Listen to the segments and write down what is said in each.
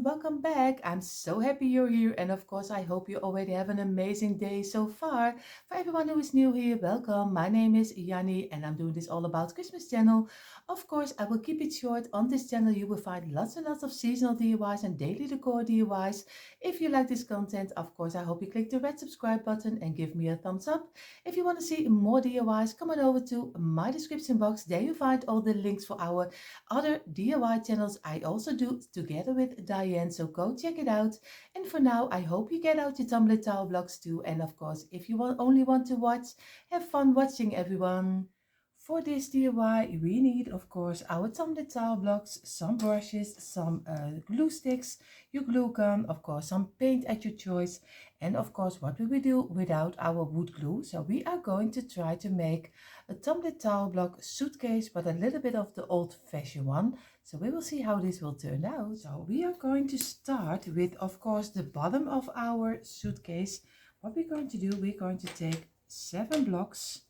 everyone, welcome back. I'm so happy you're here, and of course I hope you already have an amazing day so far. For everyone who is new here, welcome. My name is Yanni and I'm doing this all about Christmas channel. Of course I will keep it short. On this channel you will find lots and lots of seasonal DIYs and daily decor DIYs. If you like this content, of course I hope you click the red subscribe button and give me a thumbs up. If you want to see more DIYs, come on over to my description box. There you find all the links for our other DIY channels I also do together with Diane, so go check it out. And for now, I hope you get out your Tumbling Tower Blocks too. And of course, if you only want to watch, have fun watching, everyone. For this DIY, we need, of course, our Tumbling Tower Blocks, some brushes, some glue sticks, your glue gun, of course, some paint at your choice, and of course, what will we do without our wood glue? So we are going to try to make a Tumbling Tower Block suitcase, but a little bit of the old-fashioned one. So we will see how this will turn out. So we are going to start with, of course, the bottom of our suitcase. What we're going to do, we're going to take 7 blocks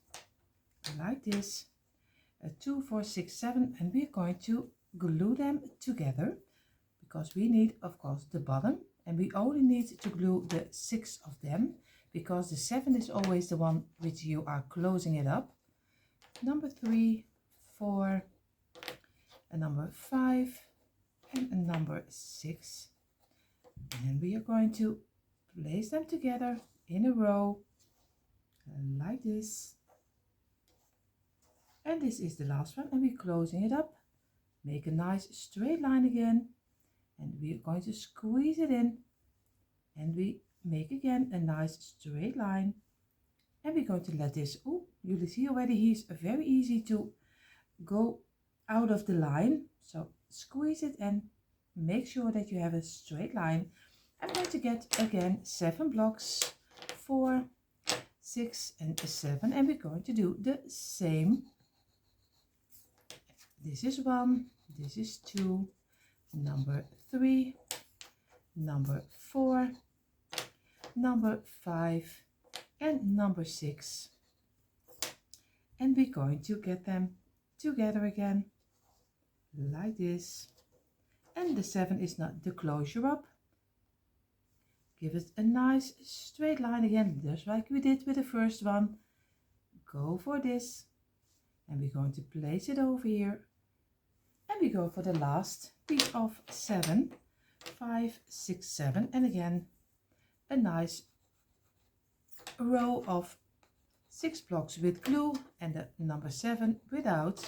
like this, 2, 4, 6, 7, and we're going to glue them together because we need, of course, the bottom, and we only need to glue the 6 of them because the 7 is always the one which you are closing it up. Number 3, 4, a number 5, and a number 6. And we are going to place them together in a row like this. And this is the last one, and we're closing it up. Make a nice straight line again, and we're going to squeeze it in, and we make again a nice straight line, and we're going to let this, oh, you see already he's very easy to go out of the line, so squeeze it and make sure that you have a straight line. I'm going to get again 7 blocks, 4, 6 and 7, and we're going to do the same. This is 1, this is 2, number 3, number 4, number 5, and number 6. And we're going to get them together again, like this. And the 7 is not the closure up. Give it a nice straight line again, just like we did with the first one. Go for this. And we're going to place it over here. And we go for the last piece of 7, 5, 6, 7, and again a nice row of 6 blocks with glue and the number 7 without.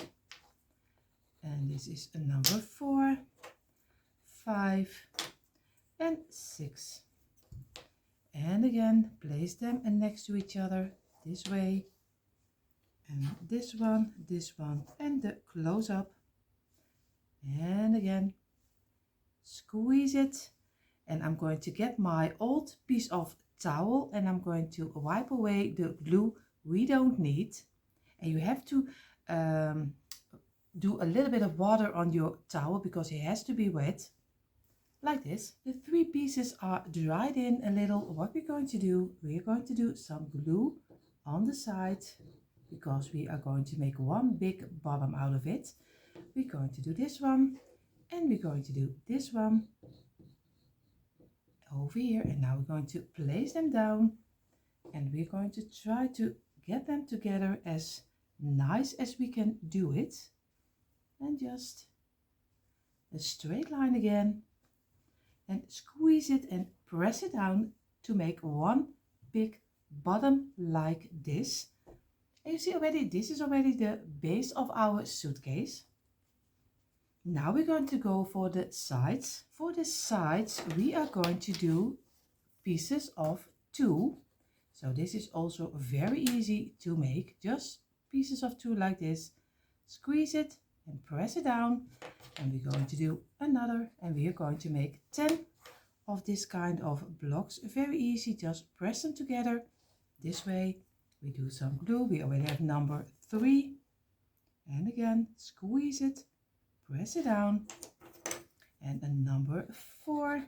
And this is a number 4, 5, and 6. And again place them next to each other this way, and this one, and the close up. And again squeeze it, and I'm going to get my old piece of towel and I'm going to wipe away the glue we don't need. And you have to do a little bit of water on your towel because it has to be wet, like this. The 3 pieces are dried in a little. What we're going to do, we're going to do some glue on the side because we are going to make one big bottom out of it. We're going to do this one, and we're going to do this one over here, and now we're going to place them down, and we're going to try to get them together as nice as we can do it, and just a straight line again, and squeeze it and press it down to make one big bottom like this. And you see already, this is already the base of our suitcase. Now we're going to go for the sides. For the sides, we are going to do pieces of 2. So this is also very easy to make. Just pieces of 2 like this. Squeeze it and press it down. And we're going to do another. And we are going to make 10 of this kind of blocks. Very easy. Just press them together this way. We do some glue. We already have number 3. And again, squeeze it. Press it down, and a number 4,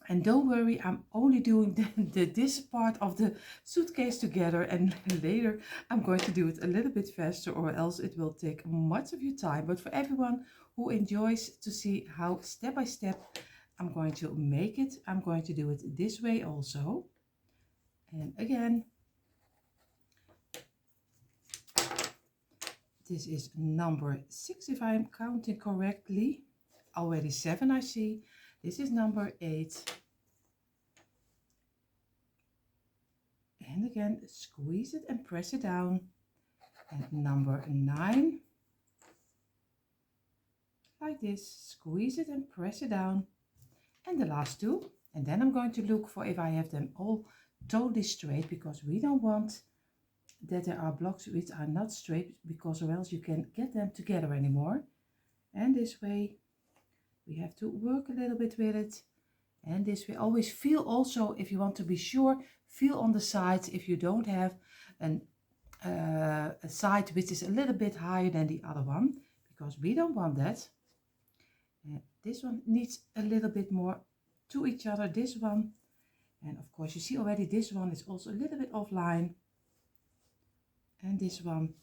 and don't worry, I'm only doing this part of the suitcase together, and later I'm going to do it a little bit faster or else it will take much of your time. But for everyone who enjoys to see how step by step I'm going to make it. I'm going to do it this way also. And again, this is number 6 if I'm counting correctly. Already 7 I see. This is number 8. And again, squeeze it and press it down. And number 9. Like this, squeeze it and press it down. And the last 2. And then I'm going to look for if I have them all totally straight, because we don't want that there are blocks which are not straight, because or else you can't get them together anymore. And this way we have to work a little bit with it. And this way, always feel also, if you want to be sure, feel on the sides if you don't have a side which is a little bit higher than the other one, because we don't want that. This one needs a little bit more to each other, this one. And of course you see already this one is also a little bit offline. And this one.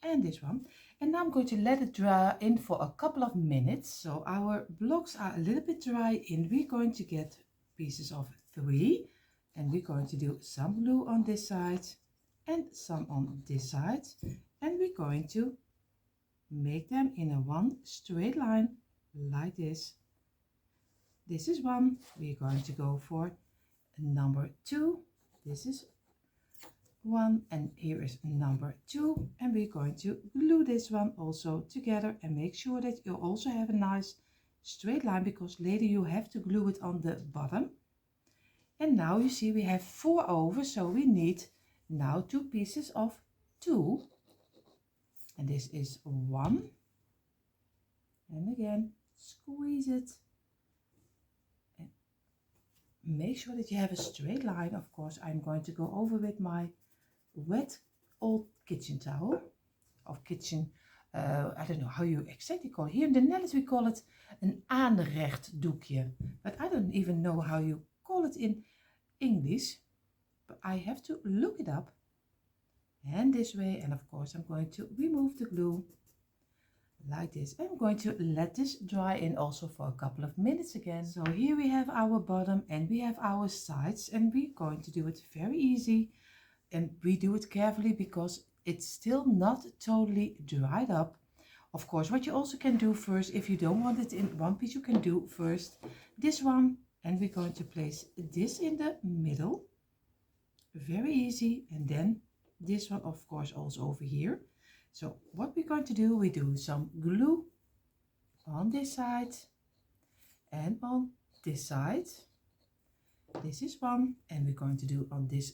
And this one. And now I'm going to let it dry in for a couple of minutes. So our blocks are a little bit dry in. We're going to get pieces of 3. And we're going to do some glue on this side and some on this side. And we're going to make them in a one straight line like this. This is 1. We're going to go for number 2. This is 1, and here is number 2, and we're going to glue this one also together, and make sure that you also have a nice straight line, because later you have to glue it on the bottom. And now you see we have 4 over, so we need now 2 pieces of 2, and this is 1, and again squeeze it and make sure that you have a straight line. Of course, I'm going to go over with my wet old kitchen towel of kitchen, I don't know how you exactly call it. Here in the Netherlands we call it een aanrecht doekje, but I don't even know how you call it in English, but I have to look it up. And this way, and of course I'm going to remove the glue like this. I'm going to let this dry in also for a couple of minutes again. So here we have our bottom and we have our sides, and we're going to do it very easy. And we do it carefully because it's still not totally dried up. Of course, what you also can do first, if you don't want it in one piece, you can do first this one. And we're going to place this in the middle. Very easy. And then this one, of course, also over here. So what we're going to do, we do some glue on this side and on this side. This is 1, and we're going to do on this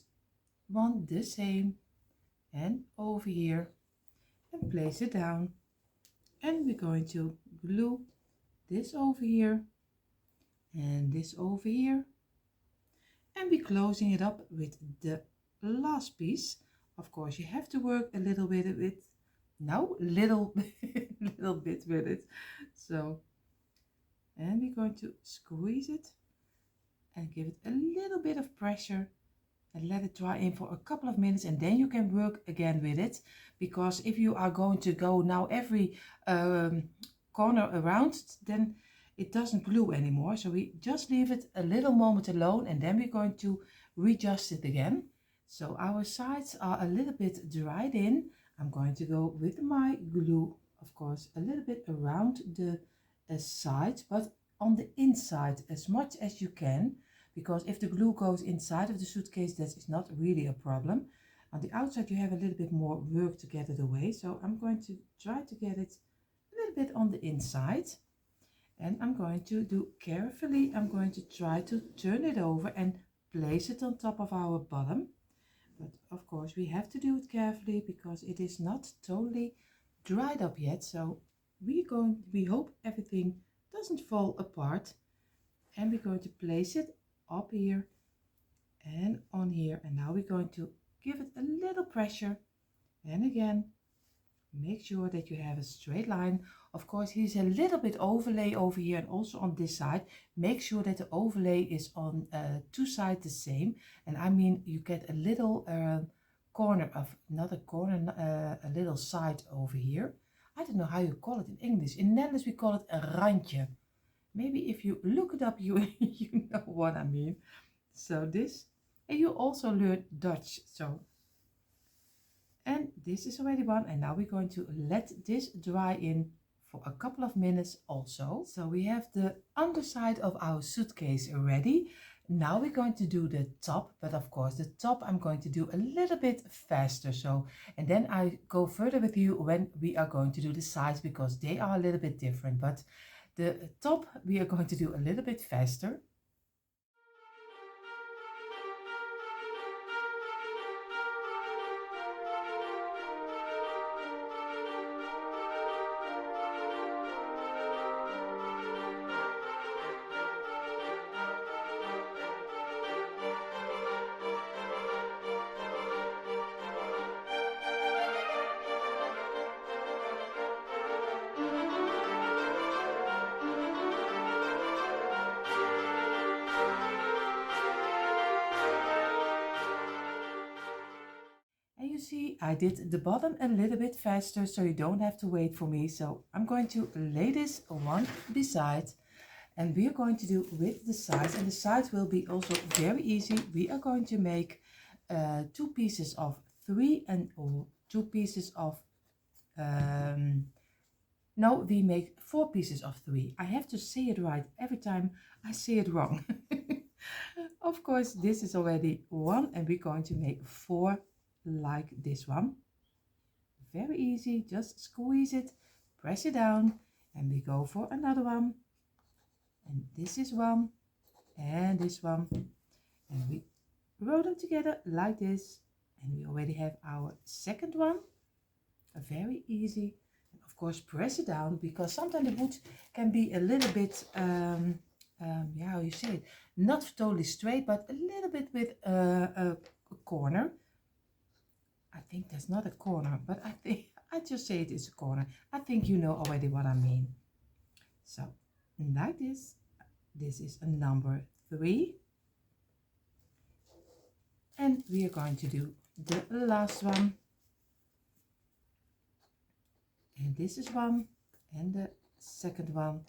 one the same, and over here, and place it down. And we're going to glue this over here and this over here, and we're closing it up with the last piece. Of course, you have to work a little bit with it. No, little bit with it. So, and we're going to squeeze it and give it a little bit of pressure and let it dry in for a couple of minutes, and then you can work again with it. Because if you are going to go now every corner around, then it doesn't glue anymore. So we just leave it a little moment alone, and then we're going to readjust it again. So our sides are a little bit dried in. I'm going to go with my glue, of course, a little bit around the sides, but on the inside as much as you can, because if the glue goes inside of the suitcase, that is not really a problem. On the outside you have a little bit more work to get it away, so I'm going to try to get it a little bit on the inside. And I'm going to do carefully, I'm going to try to turn it over and place it on top of our bottom. But of course we have to do it carefully because it is not totally dried up yet. So we hope everything doesn't fall apart. And we're going to place it up here and on here. And now we're going to give it a little pressure. And again, make sure that you have a straight line. Of course, here's a little bit overlay over here and also on this side. Make sure that the overlay is on 2 sides the same. And I mean, you get a little corner of, not a corner, a little side over here. I don't know how you call it in English. In Netherlands we call it een randje. Maybe if you look it up, you know what I mean. So this, and you also learn Dutch. So, and this is already one. And now we're going to let this dry in for a couple of minutes also. So we have the underside of our suitcase ready. Now we're going to do the top, but of course the top I'm going to do a little bit faster. So, and then I go further with you when we are going to do the sides, because they are a little bit different. But the top we are going to do a little bit faster. And you see, I did the bottom a little bit faster, so you don't have to wait for me. So I'm going to lay this one beside, and we are going to do with the sides, and the sides will be also very easy. We are going to make 2 pieces of 3 and 2 pieces of, no, we make 4 pieces of 3. I have to say it right every time I say it wrong. Of course, this is already 1, and we're going to make 4 like this one. Very easy, just squeeze it, press it down, and we go for another one. And this is 1, and this one, and we roll them together like this, and we already have our second one. Very easy. And of course, press it down, because sometimes the wood can be a little bit yeah, how you say it, not totally straight, but a little bit with a corner. I think that's not a corner, but I think I just say it is a corner. I think you know already what I mean. So like this, this is a number 3, and we are going to do the last one, and this is 1, and the second one,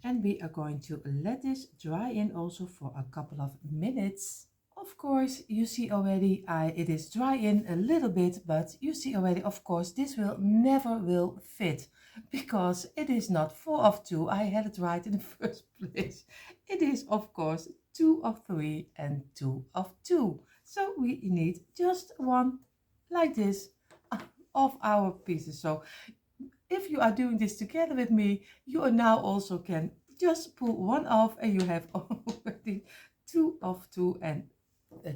and we are going to let this dry in also for a couple of minutes. Of course, you see already it is dry in a little bit, but you see already, of course, this will never will fit, because it is not 4 of 2. I had it right in the first place. It is, of course, 2 of 3 and 2 of 2. So we need just 1 like this of our pieces. So if you are doing this together with me, you are now also can just pull 1 off, and you have already 2 of 2 and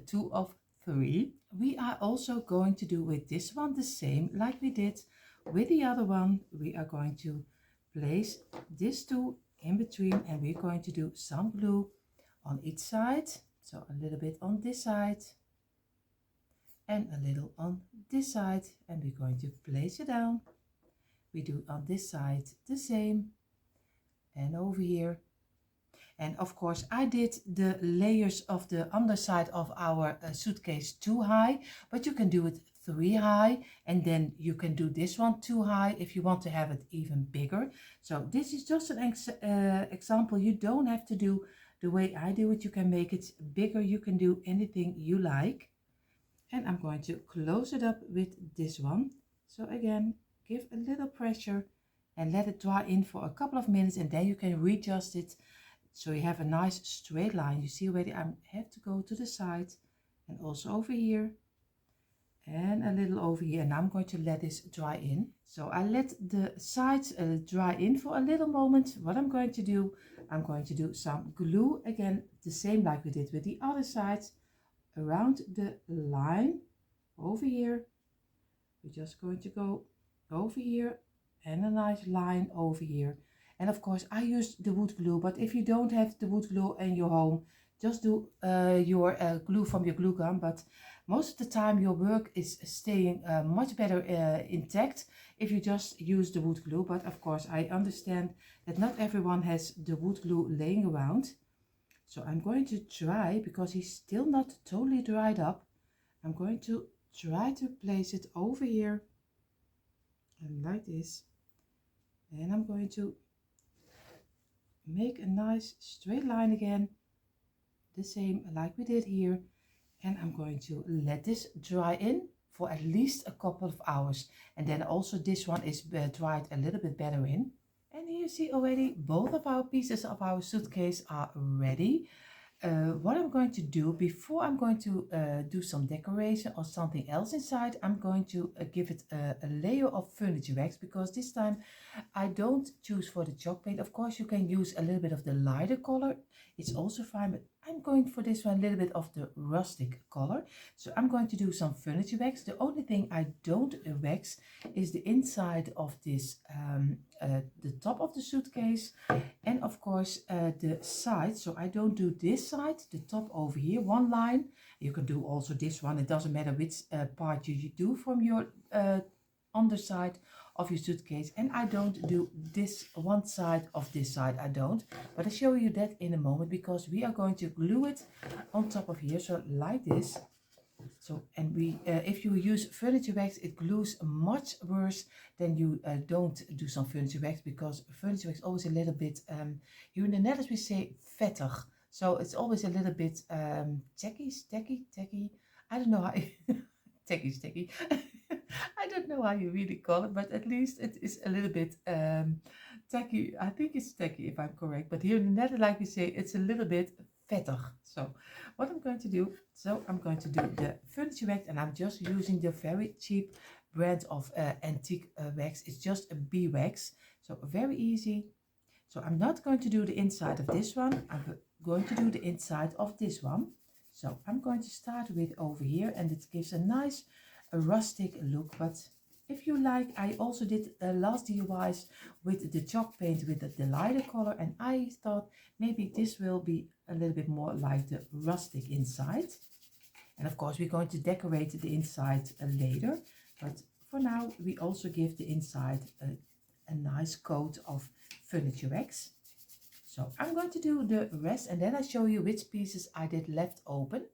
2 of 3. We are also going to do with this one the same like we did with the other one. We are going to place this 2 in between, and we're going to do some glue on each side. So a little bit on this side and a little on this side, and we're going to place it down. We do on this side the same, and over here. And of course, I did the layers of the underside of our suitcase 2 high, but you can do it 3 high, and then you can do this one 2 high if you want to have it even bigger. So this is just an example. You don't have to do the way I do it. You can make it bigger. You can do anything you like. And I'm going to close it up with this one. So again, give a little pressure and let it dry in for a couple of minutes, and then you can readjust it so you have a nice straight line. You see already I have to go to the side, and also over here, and a little over here. And I'm going to let this dry in. So I let the sides dry in for a little moment. What I'm going to do, I'm going to do some glue again, the same like we did with the other sides, around the line over here. We're just going to go over here and a nice line over here. And of course I used the wood glue, but if you don't have the wood glue in your home, just do your glue from your glue gun. But most of the time your work is staying much better intact if you just use the wood glue. But of course I understand that not everyone has the wood glue laying around. So I'm going to try, because he's still not totally dried up, I'm going to try to place it over here like this. And I'm going to make a nice straight line again, the same like we did here. And I'm going to let this dry in for at least a couple of hours. And then also this one is dried a little bit better in. And here you see already both of our pieces of our suitcase are ready. What I'm going to do before I'm going to do some decoration or something else inside, I'm going to give it a layer of furniture wax, because this time I don't choose for the chalk paint. Of course you can use a little bit of the lighter color, it's also fine, but I'm going for this one a little bit of the rustic color. So I'm going to do some furniture wax. The only thing I don't wax is the inside of this, the top of the suitcase, and of course the side. So I don't do this side, the top over here, one line. You can do also this one, it doesn't matter which part you do from your underside of your suitcase. And I don't do this one side of this side, I don't, but I'll show you that in a moment, because we are going to glue it on top of here, so like this. So, and we if you use furniture wax, it glues much worse than you don't do some furniture wax, because furniture wax always a little bit here in the Netherlands we say vettig, so it's always a little bit tacky, I don't know how tacky I don't know how you really call it, but at least it is a little bit tacky. I think it's tacky if I'm correct, but here in the Netherlands, like we say, it's a little bit vettig. So what I'm going to do, I'm going to do the furniture wax, and I'm just using the very cheap brand of antique wax. It's just a bee wax, so very easy. So I'm not going to do the inside of this one, I'm going to do the inside of this one. So I'm going to start with over here, and it gives a nice rustic look. But if you like, I also did last DIYs with the chalk paint with the lighter color, and I thought maybe this will be a little bit more like the rustic inside. And of course we're going to decorate the inside later, but for now we also give the inside a nice coat of furniture wax. So I'm going to do the rest, and then I show you which pieces I did left open.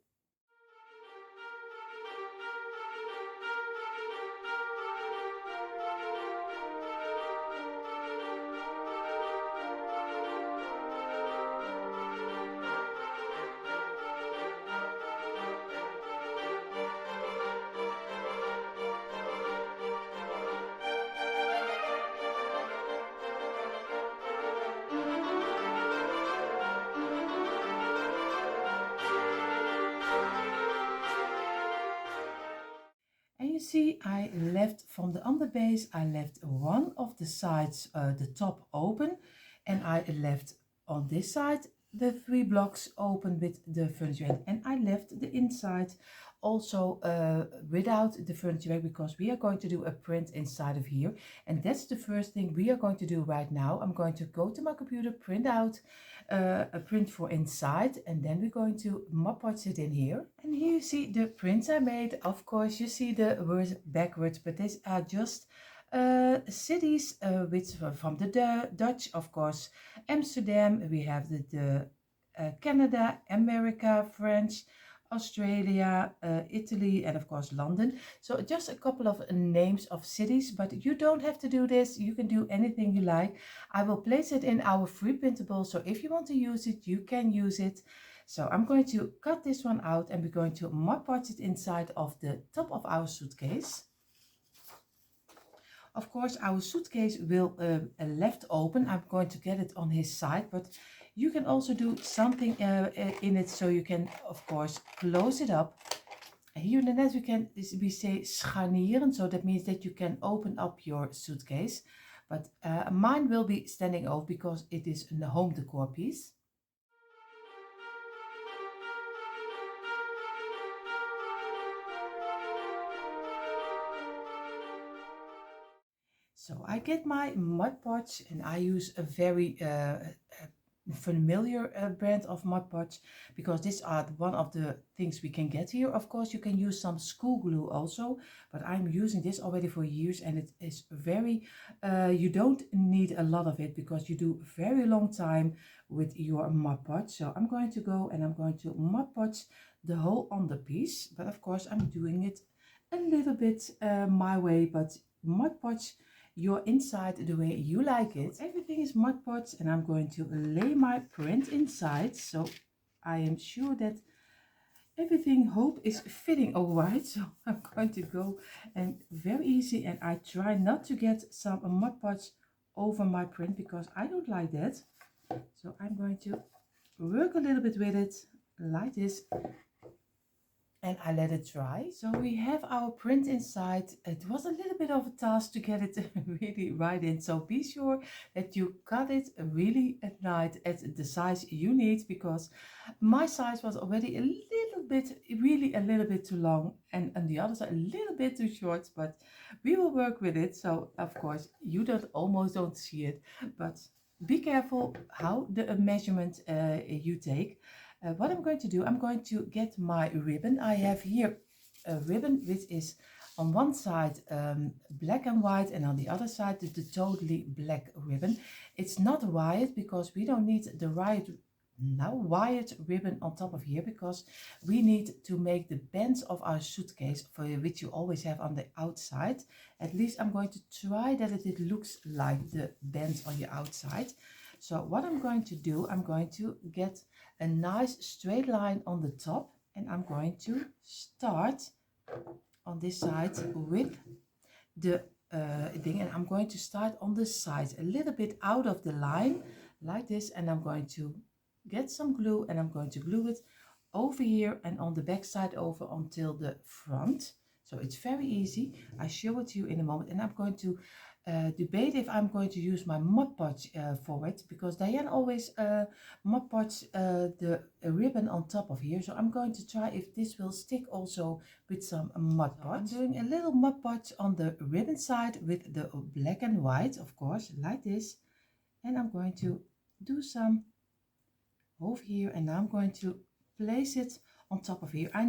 And you see, I left from the underbase, I left one of the sides, the top open, and I left on this side the 3 blocks open with the furniture, and I left the inside also without the furniture, because we are going to do a print inside of here, and that's the first thing we are going to do right now. I'm going to go to my computer, print out a print for inside, and then we're going to Mod Podge it in here. And here you see the prints I made. Of course you see the words backwards, but these are just cities which from the Dutch, of course, Amsterdam, we have the Canada, America, French, Australia, Italy, and of course London. So just a couple of names of cities, but you don't have to do this. You can do anything you like. I will place it in our free printable, so if you want to use it, you can use it. So I'm going to cut this one out, and we're going to Mod Podge it inside of the top of our suitcase. Of course, our suitcase will left open. I'm going to get it on his side, but you can also do something in it, so you can, of course, close it up. Here in the net we say scharnieren, so that means that you can open up your suitcase. But mine will be standing off because it is a home decor piece. So I get my Mod Podge, and I use a very familiar brand of Mod Podge, because these are one of the things we can get here. Of course you can use some school glue also, but I'm using this already for years, and it is very you don't need a lot of it, because you do very long time with your Mod Podge. So I'm going to go and I'm going to Mod Podge the whole underpiece, but of course I'm doing it a little bit my way. But Mod Podge your inside the way you like it. Everything is Mod Podge, and I'm going to lay my print inside, so I am sure that everything hope is fitting all right. So I'm going to go, and very easy, and I try not to get some Mod Podge over my print because I don't like that. So I'm going to work a little bit with it like this, and I let it dry. So we have our print inside. It was a little bit of a task to get it really right in, so be sure that you cut it really at night at the size you need, because my size was already a little bit, really a little bit too long, and on the other side a little bit too short, but we will work with it. So of course you almost don't see it, but be careful how the measurement you take. What I'm going to do, I'm going to get my ribbon. I have here a ribbon which is on one side black and white, and on the other side the totally black ribbon. It's not wired because we don't need the wired ribbon on top of here, because we need to make the bands of our suitcase, for which you always have on the outside. At least I'm going to try that it looks like the bands on your outside. So what I'm going to do, I'm going to get a nice straight line on the top, and I'm going to start on this side with the thing, and I'm going to start on the sides a little bit out of the line like this, and I'm going to get some glue, and I'm going to glue it over here and on the back side over until the front. So it's very easy. I show it to you in a moment, and I'm going to debate if I'm going to use my Mod Podge for it, because Diane always Mod Podge the ribbon on top of here. So I'm going to try if this will stick also with some Mod Podge. I'm doing a little Mod Podge on the ribbon side with the black and white, of course, like this. And I'm going to do some over here, and now I'm going to place it on top of here. I've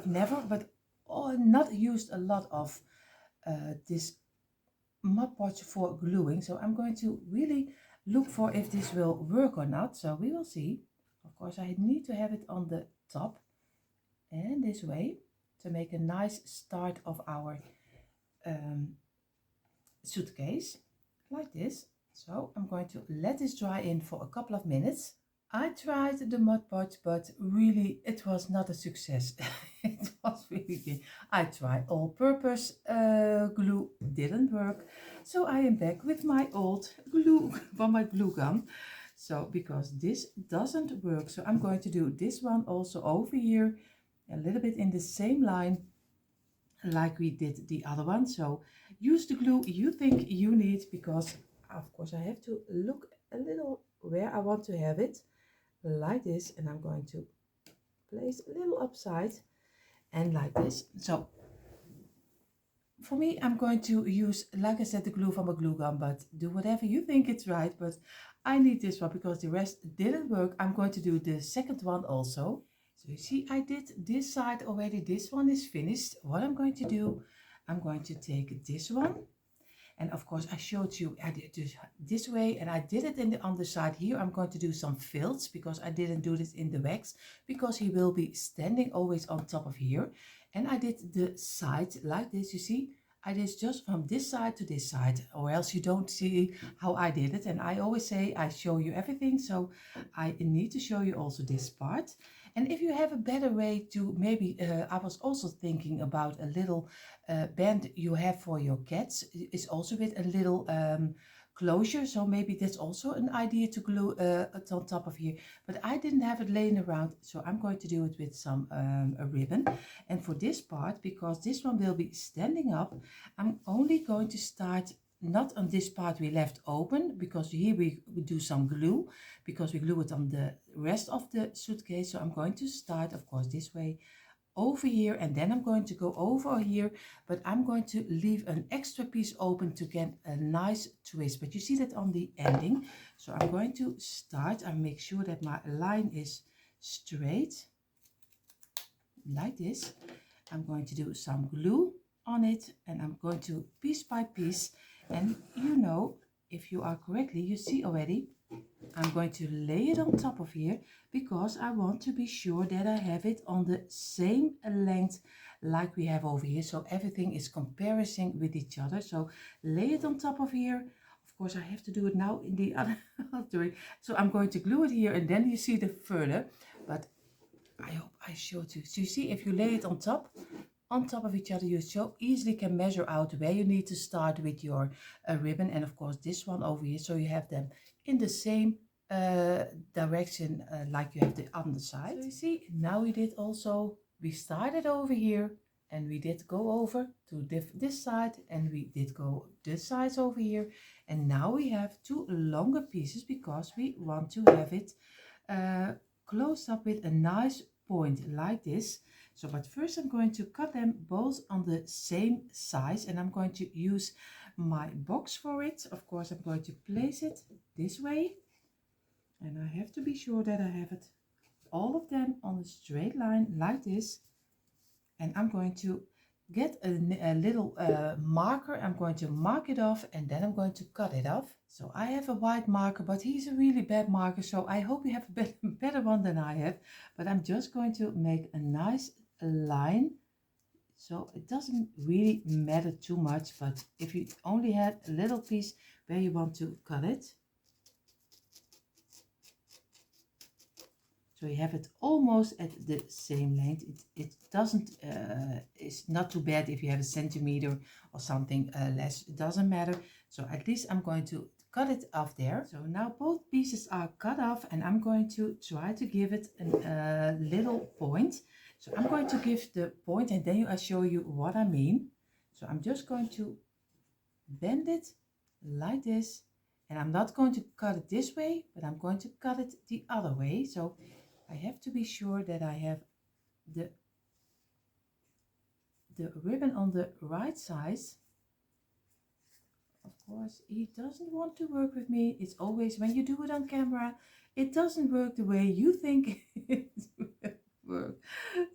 never, but not used a lot of this Mod Podge for gluing, so I'm going to really look for if this will work or not. So we will see. Of course I need to have it on the top and this way to make a nice start of our suitcase like this. So I'm going to let this dry in for a couple of minutes. I tried the Mod Podge, but really it was not a success. It was really, I tried all-purpose glue, didn't work. So I am back with my old glue from my glue gun. So because this doesn't work, so I'm going to do this one also over here, a little bit in the same line like we did the other one. So use the glue you think you need, because of course I have to look a little where I want to have it. Like this, and I'm going to place a little upside and like this. So for me, I'm going to use, like I said, the glue from a glue gun, but do whatever you think it's right. But I need this one because the rest didn't work. I'm going to do the second one also. So you see, I did this side already. This one is finished. What I'm going to do, I'm going to take this one. And of course I showed you, I did this way, and I did it in the underside here. I'm going to do some fills because I didn't do this in the wax, because he will be standing always on top of here. And I did the side like this, you see. I did just from this side to this side, or else you don't see how I did it. And I always say I show you everything, so I need to show you also this part. And if you have a better way to maybe, I was also thinking about a little band you have for your cats. It's also with a little closure, so maybe that's also an idea to glue it on top of here. But I didn't have it laying around, so I'm going to do it with some a ribbon. And for this part, because this one will be standing up, I'm only going to start not on this part we left open, because here we do some glue, because we glue it on the rest of the suitcase. So I'm going to start, of course, this way over here, and then I'm going to go over here, but I'm going to leave an extra piece open to get a nice twist. But you see that on the ending. So I'm going to start and make sure that my line is straight like this. I'm going to do some glue on it, and I'm going to piece by piece. And you know, if you are correctly, you see already I'm going to lay it on top of here because I want to be sure that I have it on the same length like we have over here. So everything is comparison with each other. So lay it on top of here. Of course, I have to do it now in the other way. So I'm going to glue it here and then you see the further. But I hope I showed you. So you see, if you lay it on top of each other, you so easily can measure out where you need to start with your ribbon, and of course this one over here, so you have them in the same direction like you have the underside. So you see, now we started over here and we did go over to this side and we did go this side over here, and now we have two longer pieces because we want to have it closed up with a nice point like this. So, but first I'm going to cut them both on the same size, and I'm going to use my box for it. Of course, I'm going to place it this way, and I have to be sure that I have it, all of them on a straight line like this. And I'm going to get a little marker. I'm going to mark it off and then I'm going to cut it off. So I have a white marker, but he's a really bad marker, so I hope you have a better one than I have. But I'm just going to make a nice line, so it doesn't really matter too much, but if you only had a little piece where you want to cut it, so you have it almost at the same length. It doesn't, it's not too bad if you have a centimeter or something less, it doesn't matter. So at least I'm going to cut it off there. So now both pieces are cut off and I'm going to try to give it a little point. So I'm going to give the point and then I'll show you what I mean. So I'm just going to bend it like this, and I'm not going to cut it this way, but I'm going to cut it the other way. So I have to be sure that I have the ribbon on the right size. Of course, he doesn't want to work with me. It's always when you do it on camera, it doesn't work the way you think it will work.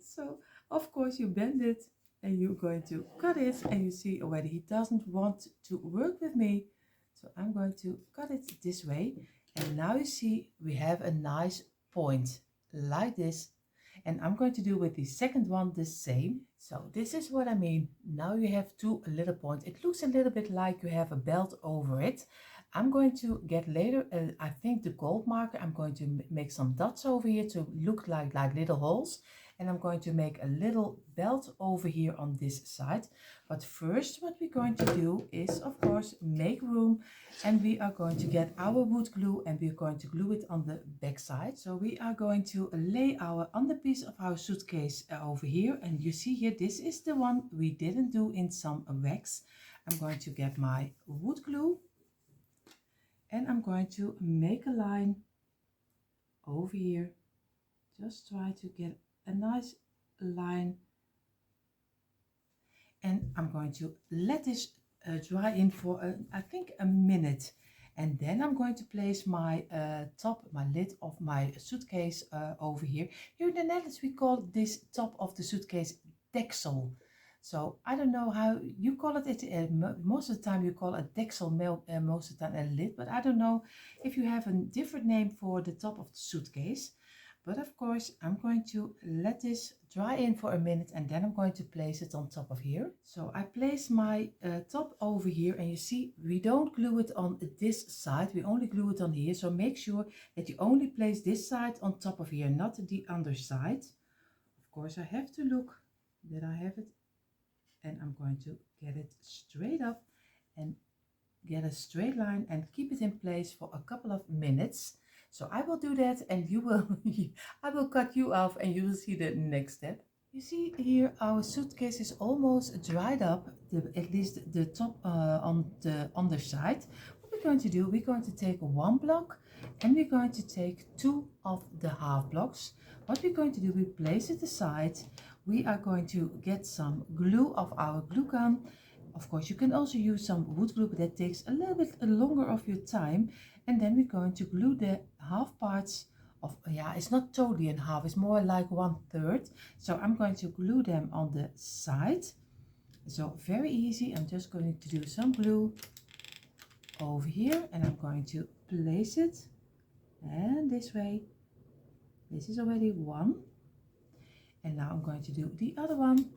So of course you bend it and you're going to cut it, and you see already he doesn't want to work with me. So I'm going to cut it this way, and now you see we have a nice point like this, and I'm going to do with the second one the same. So this is what I mean. Now you have two little points. It looks a little bit like you have a belt over it. I'm going to get later, I think the gold marker, I'm going to make some dots over here to look like little holes, and I'm going to make a little belt over here on this side. But first what we're going to do is of course make room, and we are going to get our wood glue and we're going to glue it on the back side. So we are going to lay our underpiece of our suitcase over here, and you see here this is the one we didn't do in some wax. I'm going to get my wood glue and I'm going to make a line over here. Just try to get a nice line, and I'm going to let this dry in for I think a minute, and then I'm going to place my my lid of my suitcase over here. Here in the Netherlands we call this top of the suitcase deksel. So I don't know how you call it. Most of the time you call it deksel, most of the time a lid, but I don't know if you have a different name for the top of the suitcase. But of course, I'm going to let this dry in for a minute and then I'm going to place it on top of here. So I place my top over here, and you see we don't glue it on this side, we only glue it on here. So make sure that you only place this side on top of here, not the underside. Of course, I have to look that I have it, and I'm going to get it straight up and get a straight line and keep it in place for a couple of minutes. So I will do that, and you will I will cut you off and you will see the next step. You see here our suitcase is almost dried up, at least the top on the underside. What we're going to do, we're going to take one block and we're going to take two of the half blocks. What we're going to do, we place it aside. We are going to get some glue of our glue gun. Of course, you can also use some wood glue, but that takes a little bit longer of your time. And then we're going to glue the half parts of, yeah, it's not totally in half, it's more like 1/3. So I'm going to glue them on the side. So very easy. I'm just going to do some glue over here and I'm going to place it and this way. This is already one. And now I'm going to do the other one,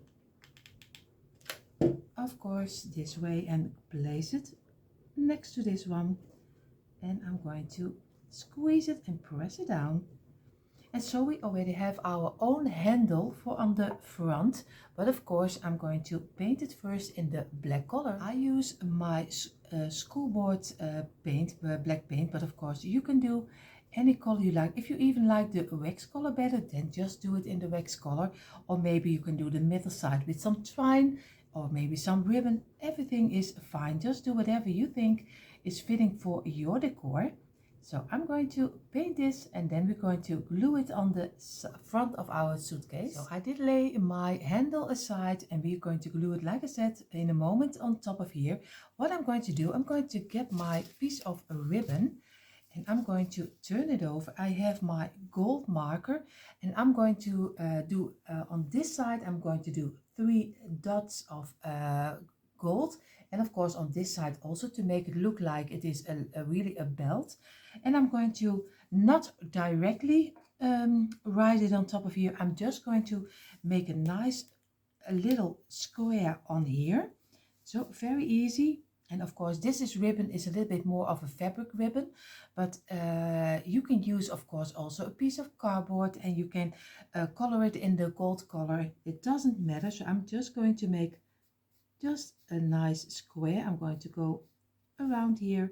of course, this way, and place it next to this one. And I'm going to squeeze it and press it down. And so we already have our own handle for on the front, but of course I'm going to paint it first in the black color. I use my school board paint, black paint, but of course you can do any color you like. If you even like the wax color better, then just do it in the wax color, or maybe you can do the middle side with some twine or maybe some ribbon. Everything is fine. Just do whatever you think is fitting for your decor. So I'm going to paint this, and then we're going to glue it on the front of our suitcase. So I did lay my handle aside, and we're going to glue it, like I said, in a moment on top of here. What I'm going to do, I'm going to get my piece of ribbon and I'm going to turn it over. I have my gold marker, and I'm going to do on this side, I'm going to do 3 dots of gold, and of course on this side also, to make it look like it is really a belt. And I'm going to not directly write it on top of here. I'm just going to make a little square on here. So very easy. And of course this ribbon is a little bit more of a fabric ribbon, but you can use, of course, also a piece of cardboard, and you can color it in the gold color. It doesn't matter. So I'm just going to make just a nice square. I'm going to go around here.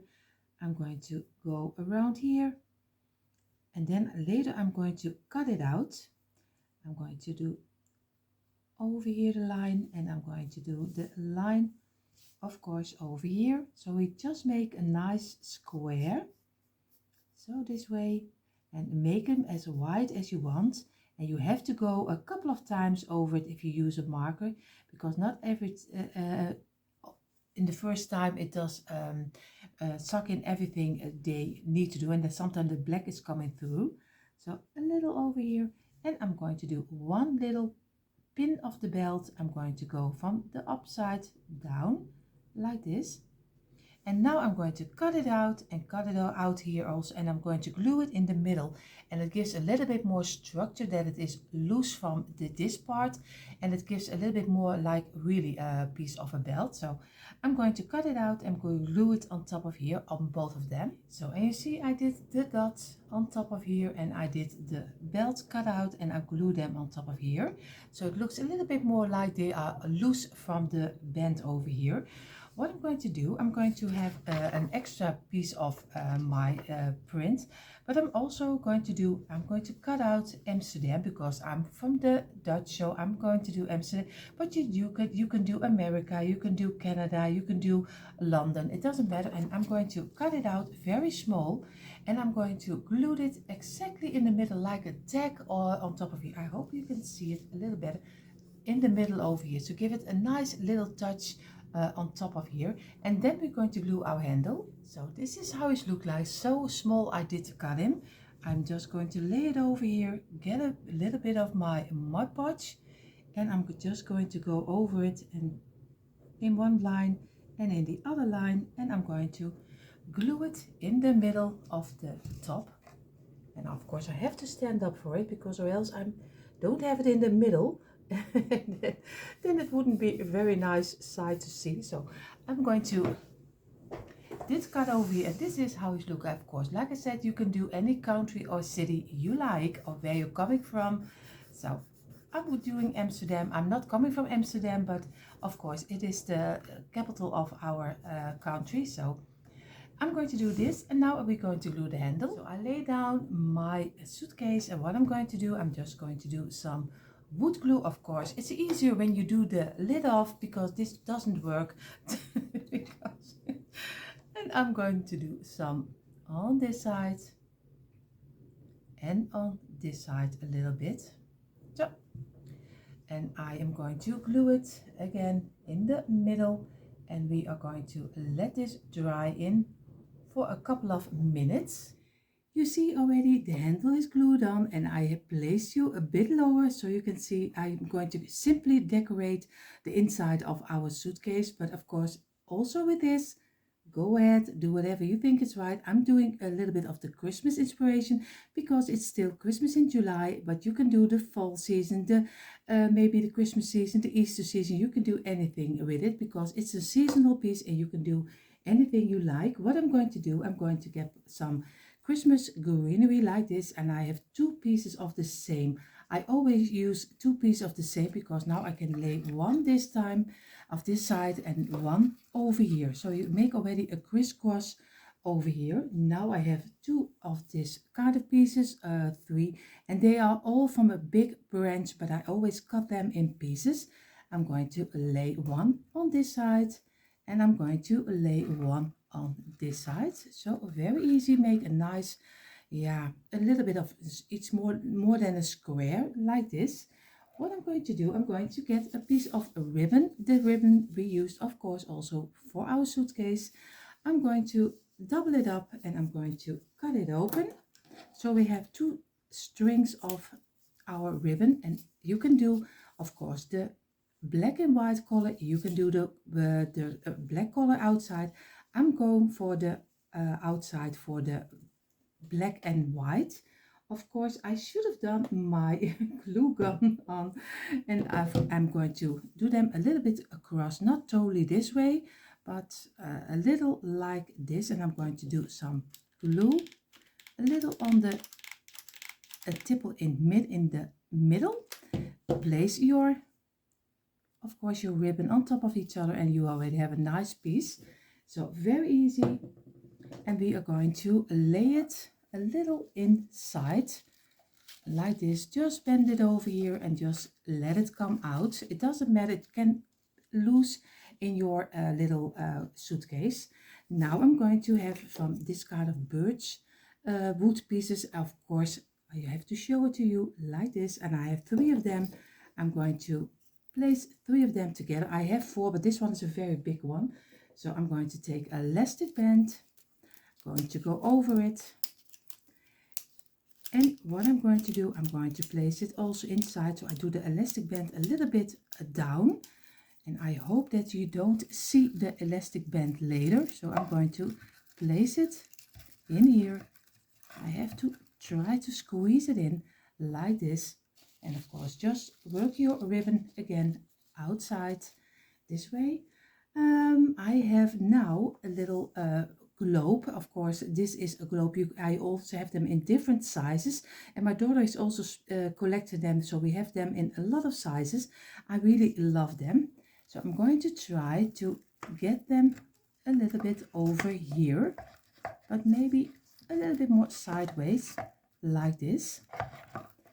I'm going to go around here, and then later I'm going to cut it out. I'm going to do over here the line, and I'm going to do the line, of course, over here. So we just make a nice square, so this way, and make them as wide as you want. And you have to go a couple of times over it if you use a marker, because not every in the first time it does suck in everything they need to do, and then sometimes the black is coming through. So a little over here, and I'm going to do one little pin of the belt. I'm going to go from the upside down like this. And now I'm going to cut it out, and cut it out here also, and I'm going to glue it in the middle, and it gives a little bit more structure, that it is loose from this part, and it gives a little bit more like really a piece of a belt. So I'm going to cut it out and going to glue it on top of here on both of them. So, and you see I did the dots on top of here, and I did the belt cut out, and I glue them on top of here. So it looks a little bit more like they are loose from the band over here. What I'm going to do, I'm going to have an extra piece of my print, but I'm also going to do, I'm going to cut out Amsterdam, because I'm from the Dutch, so I'm going to do Amsterdam. But you can do America, you can do Canada, you can do London, it doesn't matter. And I'm going to cut it out very small, and I'm going to glue it exactly in the middle, like a tag or on top of here. I hope you can see it a little better in the middle over here, to give it a nice little touch on top of here. And then we're going to glue our handle. So this is how it looks like. So small I did cut him. I'm just going to lay it over here, get a little bit of my Mod Podge, and I'm just going to go over it, and in one line and in the other line, and I'm going to glue it in the middle of the top. And of course I have to stand up for it, because or else I don't have it in the middle. Then it wouldn't be a very nice sight to see. So I'm going to this cut over here, and this is how it looks. Of course, like I said, you can do any country or city you like, or where you're coming from. So I'm doing Amsterdam. I'm not coming from Amsterdam, but of course it is the capital of our country. So I'm going to do this, and now we're going to glue the handle. So I lay down my suitcase, and what I'm going to do, I'm just going to do some wood glue. Of course it's easier when you do the lid off, because this doesn't work. And I'm going to do some on this side and on this side a little bit. So, and I am going to glue it again in the middle, and we are going to let this dry in for a couple of minutes. You see already the handle is glued on, and I have placed you a bit lower so you can see I'm going to simply decorate the inside of our suitcase. But of course also with this go ahead, do whatever you think is right. I'm doing a little bit of the Christmas inspiration because it's still Christmas in July, but you can do the fall season, the maybe the Christmas season, the Easter season. You can do anything with it because it's a seasonal piece and you can do anything you like. What I'm going to do, I'm going to get some Christmas greenery like this, and I have two pieces of the same. I always use two pieces of the same because now I can lay one this time of this side and one over here. So you make already a crisscross over here. Now I have two of this kind of pieces, three, and they are all from a big branch, but I always cut them in pieces. I'm going to lay one on this side and I'm going to lay one on this side. So very easy, make a nice, yeah, a little bit of, it's more than a square like this. What I'm going to do, I'm going to get a piece of a ribbon, the ribbon we used of course also for our suitcase. I'm going to double it up and I'm going to cut it open. So we have two strings of our ribbon, and you can do of course the black and white color, you can do the black color outside. I'm going for the outside for the black and white. Of course I should have done my glue gun on, and I'm going to do them a little bit across, not totally this way, but a little like this, and I'm going to do some glue a little on the tipple in the middle. Place your, of course, your ribbon on top of each other and you already have a nice piece. So very easy, and we are going to lay it a little inside like this. Just bend it over here and just let it come out. It doesn't matter, it can loose in your little suitcase. Now I'm going to have from this kind of birch wood pieces. Of course I have to show it to you like this, and I have three of them. I'm going to place three of them together. I have four, but this one is a very big one. So I'm going to take an elastic band, going to go over it, and what I'm going to do, I'm going to place it also inside. So I do the elastic band a little bit down, and I hope that you don't see the elastic band later. So I'm going to place it in here. I have to try to squeeze it in like this, and of course just work your ribbon again outside this way. I have now a little globe. Of course this is a globe. I also have them in different sizes, and my daughter is also collecting them, so we have them in a lot of sizes. I really love them, so I'm going to try to get them a little bit over here, but maybe a little bit more sideways like this.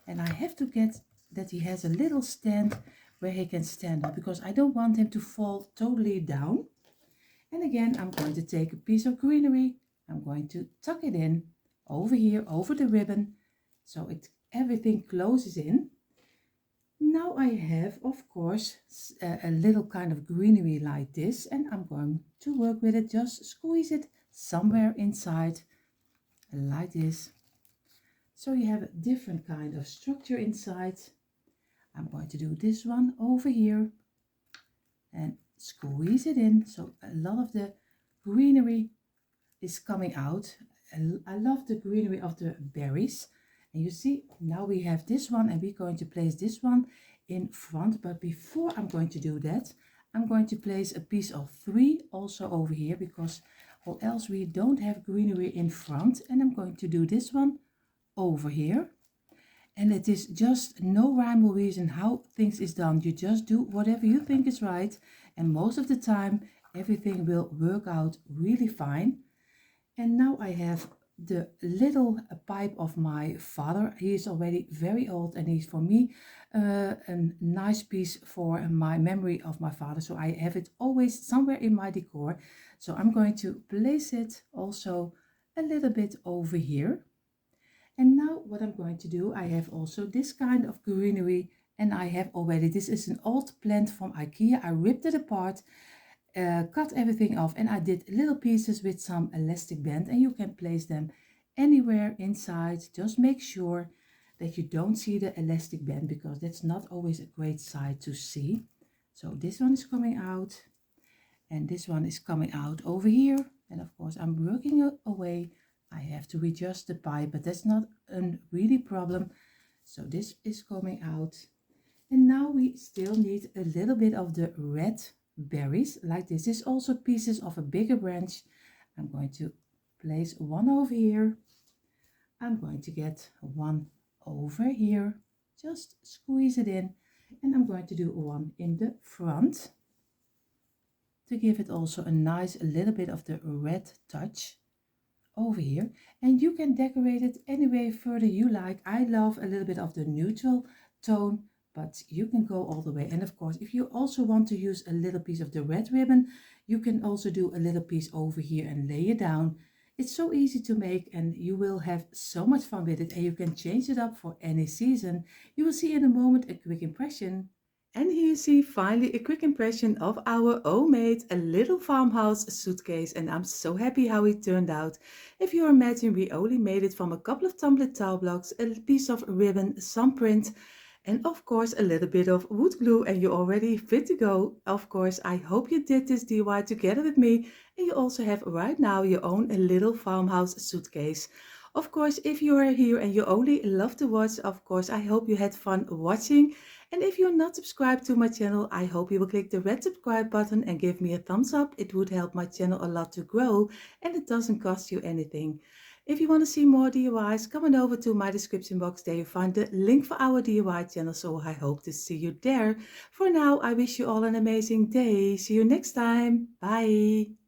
And I have to get that he has a little stand where he can stand up, because I don't want him to fall totally down. And again, I'm going to take a piece of greenery, I'm going to tuck it in over here, over the ribbon, so everything closes in. Now I have, of course, a little kind of greenery like this, and I'm going to work with it, just squeeze it somewhere inside like this. So you have a different kind of structure inside. I'm going to do this one over here and squeeze it in, so a lot of the greenery is coming out. I love the greenery of the berries. And you see, now we have this one, and we're going to place this one in front. But before I'm going to do that, I'm going to place a piece of three also over here, because or else we don't have greenery in front. And I'm going to do this one over here. And it is just no rhyme or reason how things is done. You just do whatever you think is right, and most of the time everything will work out really fine. And now I have the little pipe of my father. He is already very old, and he's for me a nice piece for my memory of my father. So I have it always somewhere in my decor. So I'm going to place it also a little bit over here. And now what I'm going to do, I have also this kind of greenery, and I have already, this is an old plant from IKEA. I ripped it apart, cut everything off, and I did little pieces with some elastic band, and you can place them anywhere inside. Just make sure that you don't see the elastic band, because that's not always a great sight to see. So this one is coming out, and this one is coming out over here. And of course I'm working away. I have to adjust the pipe, but that's not a really problem. So this is coming out. And now we still need a little bit of the red berries like this. This is also pieces of a bigger branch. I'm going to place one over here. I'm going to get one over here. Just squeeze it in. And I'm going to do one in the front to give it also a nice little bit of the red touch over here. And you can decorate it any way further you like. I love a little bit of the neutral tone, but you can go all the way. And of course, if you also want to use a little piece of the red ribbon, you can also do a little piece over here and lay it down. It's so easy to make and you will have so much fun with it, and you can change it up for any season. You will see in a moment a quick impression. And here you see finally a quick impression of our homemade a little farmhouse suitcase, and I'm so happy how it turned out. If you imagine, we only made it from a couple of tumbling tower blocks, a piece of ribbon, some print, and of course a little bit of wood glue, and you're already fit to go. Of course, I hope you did this DIY together with me, and you also have right now your own little farmhouse suitcase. Of course, if you are here and you only love to watch, of course, I hope you had fun watching. And if you're not subscribed to my channel, I hope you will click the red subscribe button and give me a thumbs up. It would help my channel a lot to grow, and it doesn't cost you anything. If you want to see more DIYs, come on over to my description box. There you find the link for our DIY channel, so I hope to see you there. For now, I wish you all an amazing day. See you next time. Bye.